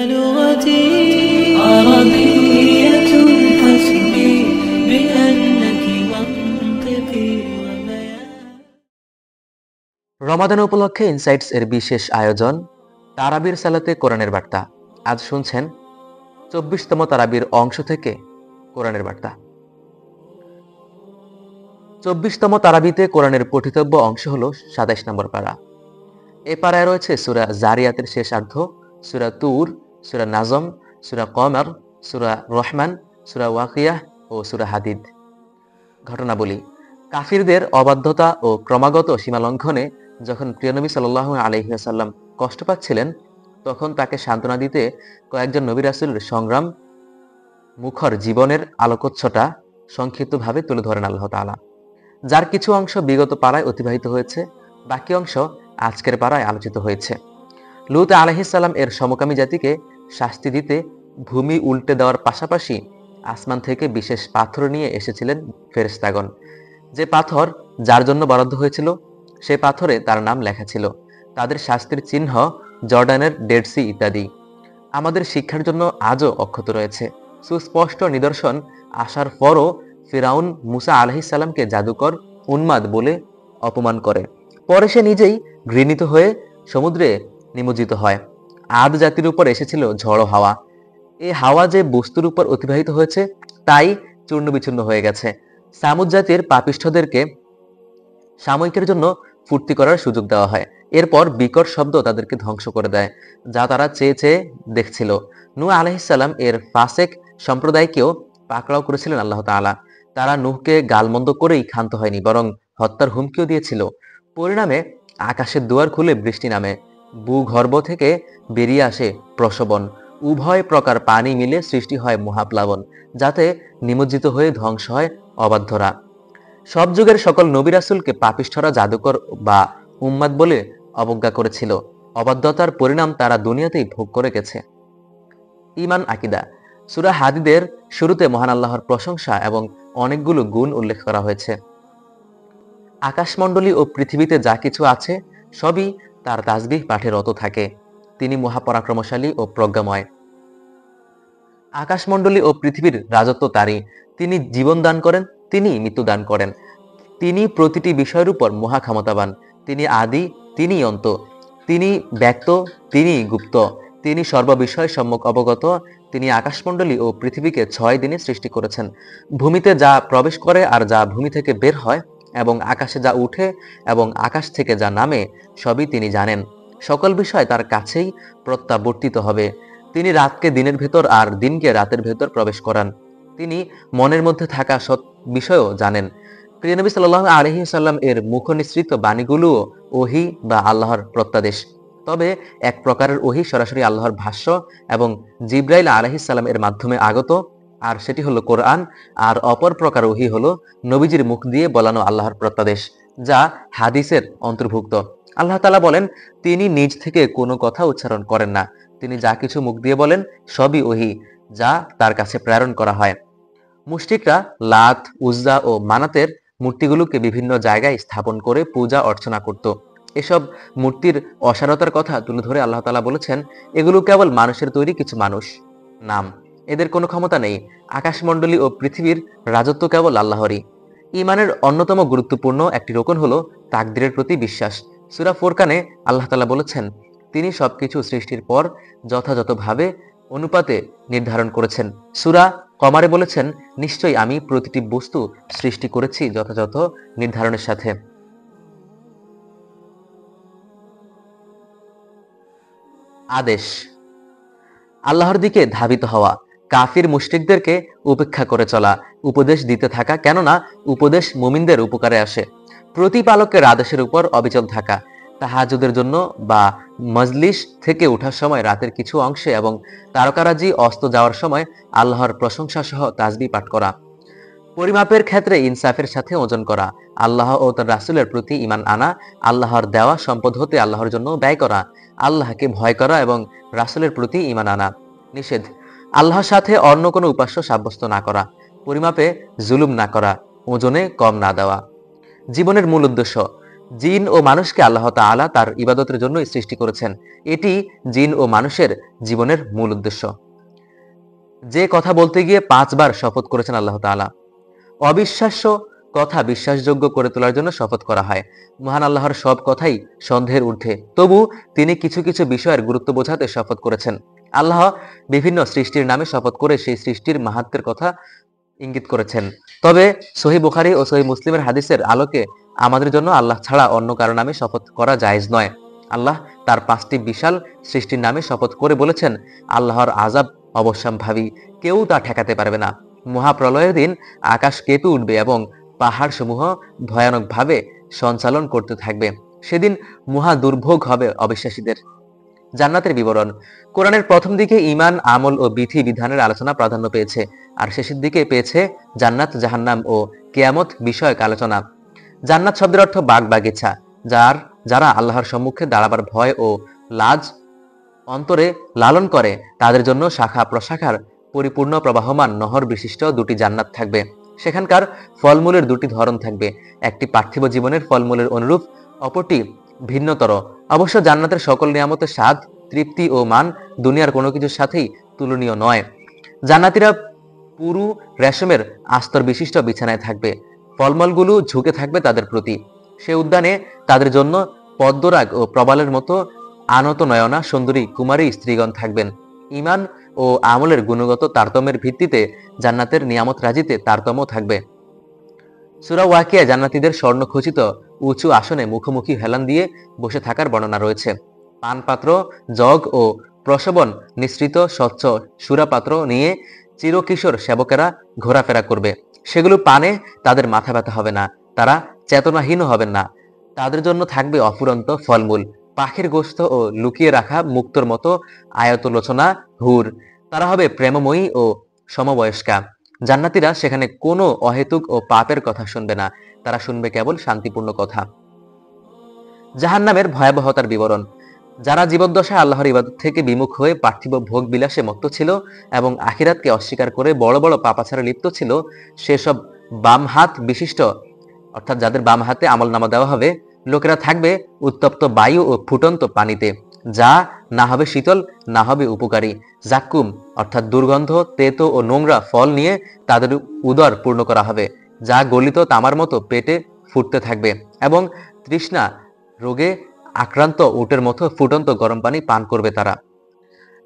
لغتي عربية حسبي بأنك منطقي রমাদান উপলক্ষে ইনসাইটস এর বিশেষ আয়োজন তারাবির সালাতে কোরআনের বার্তা। আজ শুনছেন 24তম তারাবির অংশ থেকে কোরআনের বার্তা। 24তম তারাবিতে কোরআনের পঠিতব্য অংশ হলো 27 নম্বর পারা। এ পারায় রয়েছে সূরা জারিয়াতের শেষার্ধ, সূরা তুর, সূরা নাজম, সূরা কমর, সূরা রহমান, সূরা ওয়াকিয়াহ ও সূরা হাদিদ। ঘটনাবলী: কাফিরদের অবাধ্যতা ও ক্রমাগত সীমালঙ্ঘনে যখন প্রিয়নবী সাল্লাল্লাহু আলাইহি ওয়াসাল্লাম কষ্ট পাচ্ছিলেন, তখন তাকে সান্ত্বনা দিতে কয়েকজন নবী রাসূলের সংগ্রাম মুখর জীবনের আলোকোৎসটা সংক্ষিপ্তভাবে তুলে ধরেন আল্লাহ তাআলা, যার কিছু অংশ বিগত পারায় অতিবাহিত হয়েছে, বাকি অংশ আজকের পারায় আলোচিত হয়েছে। লূত আলাইহিস সালাম এর সমকামী জাতিকে শাস্তি দিতে ভূমি উল্টে দেওয়ার পাশাপাশি আসমান থেকে বিশেষ পাথর নিয়ে এসেছিলেন ফেরেশতাগণ। যে পাথর যার জন্য বরাদ্দ হয়েছিল, সে পাথরে তার নাম লেখা ছিল। তাদের শাস্তির চিহ্ন জর্ডানের ডেড সি ইত্যাদি আমাদের শিক্ষার জন্য আজও অক্ষত রয়েছে। সুস্পষ্ট নিদর্শন আসার পরও ফিরাউন মুসা আলাইহিস সালামকে জাদুকর, উন্মাদ বলে অপমান করে। পরে সে নিজেই ঘৃণিত হয়ে সমুদ্রে নিমজ্জিত হয়। আদ জাতির উপর এসেছিল ঝড়ো হাওয়া। এই হাওয়া যে বস্তুর উপর অতিবাহিত হয়েছে, তাই চূর্ণ বিচূর্ণ হয়ে গেছে। সামুদ জাতির পাপিষ্ঠদেরকে সাময়িকের জন্য ফুর্তি করার সুযোগ দেওয়া হয়। এরপর বিকট শব্দ তাদেরকে ধ্বংস করে দেয়, যা তারা চেয়ে চেয়ে দেখছিল। নূহ আলাইহিস সালাম এর ফাসেক সম্প্রদায়কেও পাকড়াও করেছিলেন আল্লাহ তাআলা। তারা নূহকে গালমন্দ করেই ক্ষান্ত হয়নি, বরং হত্যার হুমকিও দিয়েছিল। পরিণামে আকাশের দুয়ার খুলে বৃষ্টি নামে, ভূগর্ভ থেকে বেরিয়ে আসে প্রসবন, উভয় প্রকার পানি মিলে সৃষ্টি হয় মহাপ্লাবন, যাতে নিমজ্জিত হয়ে ধ্বংস হয় অবাধ্যরা। সব যুগের সকল নবী রাসূলকে পাপিষ্ঠরা জাদুকর বা উম্মাদ বলে অবজ্ঞা করেছিল। অবাধ্যতার পরিণাম তারা দুনিয়াতেই ভোগ করে গেছে। ঈমান আকীদা। সূরা হাদীদের শুরুতে মহান আল্লাহর প্রশংসা এবং অনেকগুলো গুণ উল্লেখ করা হয়েছে। আকাশমণ্ডলী ও পৃথিবীতে যা কিছু আছে সবই তার তাসবিহ পাঠে রত থাকে। তিনি মহাপরাক্রমশালী ও প্রজ্ঞাময়। আকাশমণ্ডলী ও পৃথিবীর রাজত্ব তারই। তিনি জীবন দান করেন, তিনি মৃত্যু দান করেন। তিনি প্রতিটি বিষয়ের উপর মহা ক্ষমতাবান। তিনি আদি, তিনি অন্ত। তিনি ব্যক্ত, তিনি গুপ্ত। তিনি সর্ববিষয় সম্যক অবগত। তিনি আকাশমণ্ডলী ও পৃথিবীকে 6 দিনে সৃষ্টি করেছেন। ভূমিতে যা প্রবেশ করে আর যা ভূমি থেকে বের হয়, এবং আকাশে যা উঠে এবং আকাশ থেকে যা নামে, সবই তিনি জানেন। সকল বিষয় তার কাছেই প্রত্যাবর্তিত হবে। তিনি রাতকে দিনের ভেতর আর দিনকে রাতের ভেতর প্রবেশ করান। তিনি মনের মধ্যে থাকা সৎ বিষয়ও জানেন। প্রিয় নবী সাল্লাল্লাহু আলাইহি ওয়াসাল্লাম এর মুখনিসৃত বাণীগুলোও ওহী বা আল্লাহর প্রত্যাদেশ। তবে এক প্রকারের ওহী সরাসরি আল্লাহর ভাষ্য এবং জিবরাইল আলাইহিস সালাম এর মাধ্যমে আগত, আর সেটি হলো কোরআন। আর অপর প্রকার ওহী হলো নবীজির মুখ দিয়ে বলানো আল্লাহর প্রত্যাদেশ, যা হাদিসের অন্তর্ভুক্ত। আল্লাহ তাআলা বলেন, তিনি নিজ থেকে কোনো কথা উচ্চারণ করেন না। তিনি যা কিছু মুখ দিয়ে বলেন সবই ওহী, যা তার কাছে প্রেরণ করা হয়। মুশরিকরা লাত, উজ্জা ও মানাতের মূর্তিগুলোকে বিভিন্ন জায়গায় স্থাপন করে পূজা অর্চনা করত। এসব মূর্তির অসারতার কথা তুলে ধরে আল্লাহ তাআলা বলেছেন, এগুলো কেবল মানুষের তৈরি কিছু মানুষ নাম, এদের কোনো ক্ষমতা নেই। আকাশমণ্ডলী ও পৃথিবীর রাজত্ব কেবল আল্লাহরই। ঈমানের অন্যতম গুরুত্বপূর্ণ একটি রোকন হলো তাকদীরের প্রতি বিশ্বাস। সূরা ফুরকানে আল্লাহ তাআলা বলেছেন, তিনি সবকিছু সৃষ্টির পর যথাযথভাবে অনুপাতে নির্ধারণ করেছেন। সূরা কমারে বলেছেন, নিশ্চয়ই আমি প্রতিটি বস্তু সৃষ্টি করেছি যথাযথ নির্ধারণের সাথে। আদেশ: আল্লাহর দিকে ধাবিত হওয়া, কাফির মুশরিকদেরকে উপেক্ষা করে চলা, উপদেশ দিতে থাকা, কেননা উপদেশ মুমিনদের উপকারে আসে। প্রতিপালকের আদেশের উপর অবিচল থাকা, তাহাজ্জুদের জন্য বা মজলিস থেকে ওঠার সময় রাতের কিছু অংশে এবং তারকারাজি অস্ত যাওয়ার সময় আল্লাহর প্রশংসা সহ তাসবিহ পাঠ করা। পরিমাপের ক্ষেত্রে ইনসাফের সাথে ওজন করা, আল্লাহ ও তার রাসূলের প্রতি ঈমান আনা, আল্লাহর দেওয়া সম্পদ হতে আল্লাহর জন্য ব্যয় করা, আল্লাহকে ভয় করা এবং রাসূলের প্রতি ঈমান আনা। নিষেধ: আল্লাহর সাথে অন্য কোনো উপাস্য সাব্যস্ত না করা, পরিমাপে জুলুম না করা, ওজনে কম না দেওয়া। জীবনের মূল উদ্দেশ্য: জিন ও মানুষকে আল্লাহ তাআলা তার ইবাদতের জন্যই সৃষ্টি করেছেন। এটি জিন ও মানুষের জীবনের মূল উদ্দেশ্য। যে কথা বলতে গিয়ে 5 বার শপথ করেছেন আল্লাহ তাআলা। অবিশ্বাস্য কথা বিশ্বাসযোগ্য করে তোলার জন্য শপথ করা হয়। মহান আল্লাহর সব কথাই সন্দেহের ঊর্ধ্বে, তবু তিনি কিছু কিছু বিষয়ের গুরুত্ব বোঝাতে শপথ করেছেন। আল্লাহ বিভিন্ন সৃষ্টির নামে শপথ করে সেই সৃষ্টির মাহাত্ম্যের কথা ইঙ্গিত করেছেন। তবে সহিহ বুখারী ও সহিহ মুসলিমের হাদিসের আলোকে আমাদের জন্য আল্লাহ ছাড়া অন্য কারো নামে শপথ করা জায়েজ নয়। আল্লাহ তার 5টি বিশাল সৃষ্টির নামে শপথ করে বলেছেন, আল্লাহর আযাব অবশ্যম্ভাবী, কেউ তা ঠেকাতে পারবে না। মহাপ্রলয়ের দিন আকাশ কেঁপে উঠবে এবং পাহাড় সমূহ ভয়ানকভাবে সঞ্চালন করতে থাকবে। সেদিন মহা দুর্ভোগ হবে অবিশ্বাসীদের। জান্নাতের বিবরণ। কোরআনের প্রথম দিকে ঈমান, আমল ও বিধি বিধানের আলোচনা প্রাধান্য পেয়েছে, আর শেষের দিকে পেয়েছে জান্নাত, জাহান্নাম ও কিয়ামত বিষয়ক আলোচনা। জান্নাত শব্দের অর্থ বাগ বাগিচা, যারা আল্লাহর সম্মুখে দাঁড়াবার ভয় ও লাজ অন্তরে লালন করে, তাদের জন্য শাখা প্রশাখার পরিপূর্ণ প্রবাহমান নহর বিশিষ্ট 2টি জান্নাত থাকবে। সেখানকার ফলমূলের 2টি ধরন থাকবে, একটি পার্থিব জীবনের ফলমূলের অনুরূপ, অপরটি ভিন্নতর। অবশ্য জান্নাতের সকল নিয়ামতের স্বাদ, তৃপ্তি ও মান দুনিয়ার কোনো কিছুর সাথেই তুলনীয় নয়। জান্নাতীরা পুরু রেশমের আস্তর বিশিষ্ট বিছানায় থাকবে। ফলমূলগুলো ঝুঁকে থাকবে তাদের প্রতি। সে উদ্যানে তাদের জন্য পদ্মরাগ ও প্রবালের মতো আনত নয়না সুন্দরী কুমারী স্ত্রীগণ থাকবেন। ঈমান ও আমলের গুণগত তারতম্যের ভিত্তিতে জান্নাতের নিয়ামত রাজিতে তারতম্য থাকবে। সূরা ওয়াকিয়া জান্নাতীদের স্বর্ণখচিত উঁচু আসনে মুখোমুখি হেলান দিয়ে বসে থাকার বর্ণনা রয়েছে। পানপাত্র, জগ ও প্রসবন নিঃসৃত স্বচ্ছ সুরাপাত্র নিয়ে চিরকিশোর সেবকেরা ঘোরাফেরা করবে। সেগুলো পানে তাদের মাথা ব্যথা হবে না, তারা চেতনাহীন হবেন না। তাদের জন্য থাকবে অফুরন্ত ফলমূল, পাখির গোশত ও লুকিয়ে রাখা মুক্তোর মতো আয়তলোচনা হুর। তারা হবে প্রেমময়ী ও সমবয়স্কা। জান্নাতীরা সেখানে কোনো অহেতুক ও পাপের কথা শুনবে না, তারা শুনবে কেবল শান্তিপূর্ণ কথা। জাহান্নামের ভয়াবহতার বিবরণ। যারা জীবদ্দশায় আল্লাহর ইবাদত থেকে বিমুখ হয়ে পার্থিব ভোগ বিলাসে মত্ত ছিল এবং আখিরাতকে অস্বীকার করে বড় বড় পাপাচারে লিপ্ত ছিল, সেসব বাম হাত বিশিষ্ট, অর্থাৎ যাদের বাম হাতে আমলনামা দেওয়া হবে, লোকেরা থাকবে উত্তপ্ত বায়ু ও ফুটন্ত পানিতে, যা না হবে শীতল, না হবে উপকারী। জাক্কুম অর্থাৎ দুর্গন্ধ, তেতো ও নোংরা ফল নিয়ে তাদের উদর পূর্ণ করা হবে, যা গলিত তামার মতো পেটে ফুটতে থাকবে, এবং তৃষ্ণা রোগে আক্রান্ত উটের মতো ফুটন্ত গরম পানি পান করবে তারা।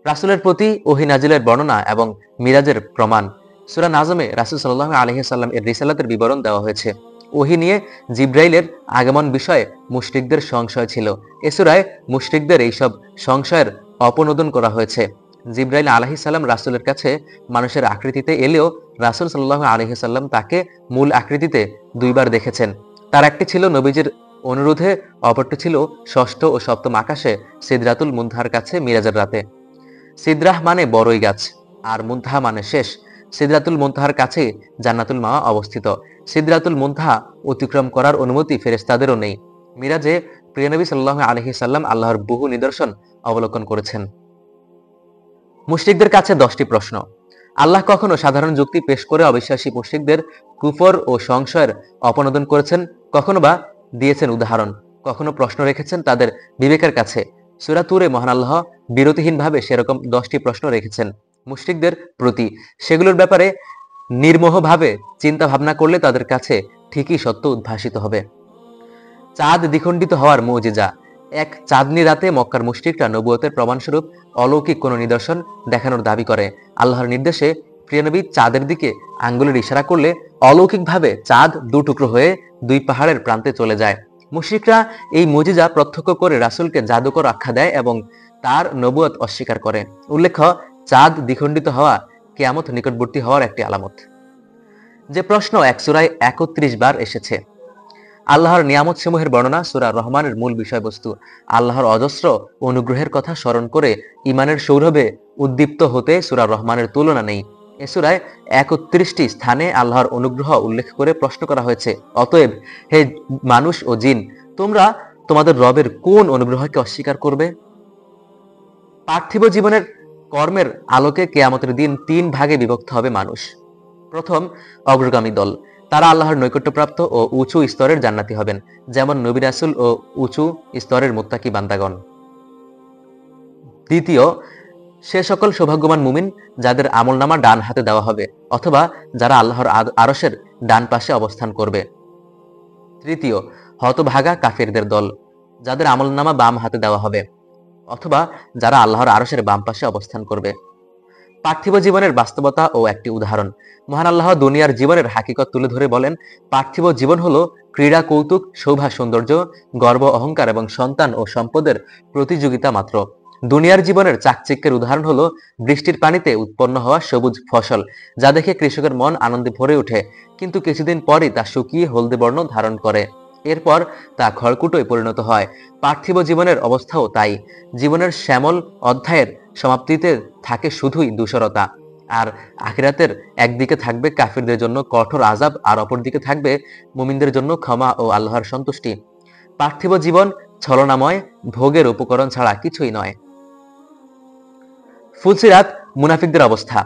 রাসূলের প্রতি ওহী নাজিলের বর্ণনা এবং মিরাজের প্রমাণ। সূরা নাজমে রাসূল সাল্লাল্লাহু আলাইহি ওয়াসাল্লাম এর রিসালাতের বিবরণ দেওয়া হয়েছে। ওহী নিয়ে জিবরাইলের আগমন বিষয়ে মুশরিকদের সংশয় ছিল। এ সূরায় মুশরিকদের এইসব সংশয়ের অপনোদন করা হয়েছে। জিবরাইল আলাইহিস সালাম রাসূলের কাছে মানুষের আকৃতিতে এলেও রাসূল সাল্লাল্লাহু আলাইহি ওয়াসাল্লাম তাকে মূল আকৃতিতে 2 বার দেখেছেন। তার একটি ছিল নবীজির অনুরোধে, অপরটি ছিল ষষ্ঠ ও সপ্তম আকাশে সিদরাতুল মুনতাহার কাছে মিরাজের রাতে। সিদরাহ মানে বড়ই গাছ, আর মুনতাহা মানে শেষ। সিদরাতুল মুনতাহার কাছে জান্নাতুল মাওয়া অবস্থিত। সিদরাতুল মুনতাহা অতিক্রম করার অনুমতি ফেরেশতাদেরও নেই। মিরাজে প্রিয় নবী সাল্লাল্লাহু আলাইহি সাল্লাম আল্লাহর বহু নিদর্শন অবলোকন করেছেন। মুশরিকদের কাছে 10টি প্রশ্ন। আল্লাহ কখনো সাধারণ যুক্তি পেশ করে অবিশ্বাসী মুশরিকদের কুফর ও সংশয়ের অপনোদন করেছেন, কখনো বা দিয়েছেন উদাহরণ, কখনো প্রশ্ন রেখেছেন তাদের বিবেকের কাছে। সূরা তুরে মহান আল্লাহ বিরতিহীনভাবে সেরকম 10টি প্রশ্ন রেখেছেন মুশরিকদের প্রতি। সেগুলোর ব্যাপারে নির্মোহভাবে চিন্তা ভাবনা করলে তাদের কাছে ঠিকই সত্য উদ্ভাসিত হবে। চাঁদ দ্বিখণ্ডিত হওয়ার মুজিজা। এক চাঁদনি রাতে মক্কার মুশরিকরা নবুয়তের প্রমাণস্বরূপ অলৌকিক কোনো নিদর্শন দেখানোর দাবি করে। আল্লাহর নির্দেশে প্রিয় নবী চাঁদের দিকে আঙ্গুলের ইশারা করলে অলৌকিকভাবে চাঁদ 2 টুকরো হয়ে 2 পাহাড়ের প্রান্তে চলে যায়। মুশরিকরা এই মুজিজা প্রত্যক্ষ করে রাসূলকে জাদুকর আখ্যা দেয় এবং তার নবুয়ত অস্বীকার করে। উল্লেখ্য, চাঁদ দ্বিখণ্ডিত হওয়া কিয়ামত নিকটবর্তী হওয়ার একটি আলামত। যে প্রশ্ন এক সূরায় 31 বার এসেছে। আল্লাহর নিয়ামত সমূহের বর্ণনা। সূরা রহমানের মূল বিষয়বস্তু। আল্লাহর অজস্র অনুগ্রহের কথা স্মরণ করে ঈমানের সৌরভে উদ্দীপ্ত হতে সূরা রহমানের তুলনা নেই। এ সূরায় 31টি স্থানে আল্লাহর অনুগ্রহ উল্লেখ করে প্রশ্ন করা হয়েছে, অতএব হে মানুষ ও জিন, তোমরা তোমাদের রবের কোন অনুগ্রহকে অস্বীকার করবে? পার্থিব জীবনের কর্মের আলোকে কিয়ামতের দিন 3 ভাগে বিভক্ত হবে মানুষ। প্রথম, অগ্রগামী দল। তারা আল্লাহর নৈকট্যপ্রাপ্ত ও উঁচু স্তরের জান্নাতি হবেন, যেমন নবী রাসূল ও উঁচু স্তরের মুত্তাকি বান্দাগণ। দ্বিতীয়, সে সকল সৌভাগ্যবান মুমিন যাদের আমলনামা ডান হাতে দেওয়া হবে, অথবা যারা আল্লাহর আরশের ডান পাশে অবস্থান করবে। তৃতীয়, হতভাগা কাফিরদের দল, যাদের আমলনামা বাম হাতে দেওয়া হবে, অথবা যারা আল্লাহর আরশের বাম পাশে অবস্থান করবে। পার্থিব জীবনের বাস্তবতা ও একটি উদাহরণ। মহান আল্লাহ দুনিয়ার জীবনের হাকিকত তুলে ধরে বলেন, পার্থিব জীবন হলো ক্রীড়া, কৌতুক, শোভা, সৌন্দর্য, গর্ব, অহংকার এবং সন্তান ও সম্পদের প্রতিযোগিতা মাত্র। দুনিয়ার জীবনের চাকচিক্যের উদাহরণ হলো বৃষ্টির পানিতে উৎপন্ন হওয়া সবুজ ফসল, যা দেখে কৃষকের মন আনন্দে ভরে ওঠে, কিন্তু কিছুদিন পরই তা শুকিয়ে হলদে বর্ণ ধারণ করে, এরপর তা খড়কুটোয় পরিণত হয়। পার্থিব জীবনের অবস্থাও তাই। জীবনের শ্যামল অধ্যায়ের সমাপ্তিতে থাকে শুধুই ধূসরতা, আর আখিরাতের একদিকে থাকবে কাফিরদের জন্য কঠোর আযাব, আর অপরদিকে থাকবে মুমিনদের জন্য ক্ষমা ও আল্লাহর সন্তুষ্টি। পার্থিব জীবন ছলনাময়, ভোগের উপকরণ ছাড়া কিছুই নয়। ফুলসিরাত মুনাফিকদের অবস্থা।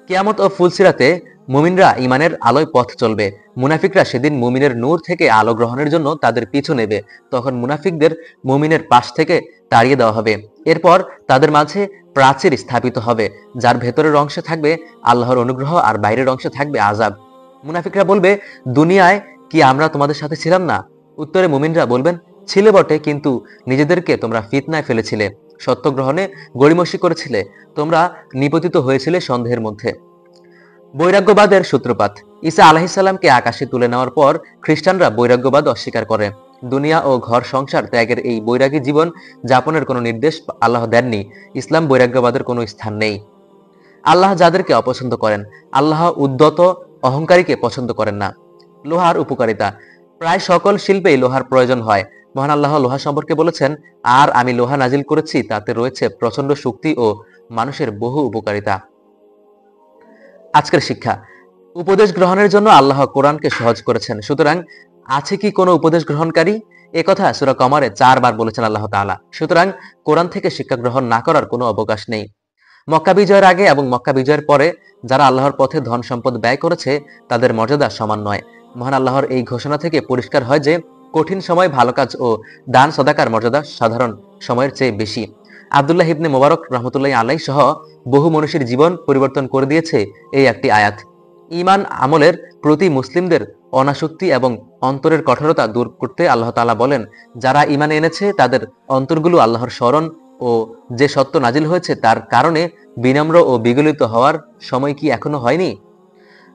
কিয়ামত ও ফুলসিরাতে মুমিনরা ইমানের আলোয় পথ চলবে। মুনাফিকরা সেদিন মুমিনের নূর থেকে আলো গ্রহণের জন্য তাদের পিছু নেবে। তখন মুনাফিকদের মুমিনের পাশ থেকে তাড়িয়ে দেওয়া হবে। এরপর তাদের মাঝে প্রাচীর স্থাপিত হবে, যার ভেতরের অংশে থাকবে আল্লাহর অনুগ্রহ আর বাইরের অংশে থাকবে আযাব। মুনাফিকরা বলবে, দুনিয়ায় কি আমরা তোমাদের সাথে ছিলাম না? উত্তরে মুমিনরা বলবেন, ছিলে বটে, কিন্তু নিজেদেরকে তোমরা ফিতনায় ফেলেছিলে, সত্য গ্রহণে গড়িমসি করেছিলে, তোমরা নিপতিত হয়েছিলে সন্দেহের মধ্যে। বৈরাগ্যবাদের সূত্রপাত। ঈসা আলাইহিসসালামকে আকাশে তুলে নেওয়ার পর খ্রিস্টানরা বৈরাগ্যবাদ অস্বীকার করে। দুনিয়া ও ঘর সংসার ত্যাগের এই বৈরাগী জীবন যাপনের কোনো নির্দেশ আল্লাহ দেননি। ইসলাম বৈরাগ্যবাদের কোনো স্থান নেই। আল্লাহ যাদেরকে অপছন্দ করেন, আল্লাহ উদ্যত অহংকারীকে পছন্দ করেন না। লোহার উপকারিতা। প্রায় সকল শিল্পেই লোহার প্রয়োজন হয়। মহান আল্লাহ লোহা সম্পর্কে বলেছেন, আর আমি লোহা নাজিল করেছি, তাতে রয়েছে প্রচন্ড শক্তি ও মানুষের বহু উপকারিতা। আজকের শিক্ষা। উপদেশ গ্রহণের জন্য আল্লাহ কোরআনকে সহজ করেছেন, সুতরাং আছে কি কোনো উপদেশ গ্রহণকারী? একথা সূরা কমারে 4 বার বলেছেন আল্লাহ তাআলা। সুতরাং কোরআন থেকে শিক্ষা গ্রহণ না করার কোনো অবকাশ নেই। মক্কা বিজয়ের আগে এবং মক্কা বিজয়ের পরে যারা আল্লাহর পথে ধন সম্পদ ব্যয় করেছে, তাদের মর্যাদা সমান নয়। মহান আল্লাহর এই ঘোষণা থেকে পরিষ্কার হয় যে কঠিন সময় ভালো কাজ ও দান সদাকার মর্যাদা সাধারণ সময়ের চেয়ে বেশি। আব্দুল্লাহ ইবনে মোবারক রহমতুল্লাহ আলাইহি সহ বহু মনীষীর জীবন পরিবর্তন করে দিয়েছে এই একটি আয়াত। ঈমান আমলের প্রতি মুসলিমদের অনাসক্তি এবং অন্তরের কঠোরতা দূর করতে আল্লাহ তাআলা বলেন, যারা ঈমান এনেছে তাদের অন্তরগুলো আল্লাহর স্মরণ ও যে সত্য নাজিল হয়েছে তার কারণে বিনম্র ও বিগলিত হওয়ার সময় কি এখনো হয়নি?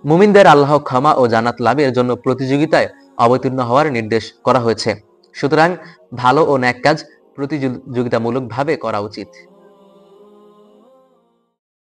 মুমিনদের আল্লাহ ক্ষমা ও জান্নাত লাভের জন্য প্রতিযোগিতায় অবতীর্ণ হওয়ার নির্দেশ করা হয়েছে। সুতরাং ভালো ও ন্যাক কাজ প্রতিযোগিতামূলকভাবে করা উচিত।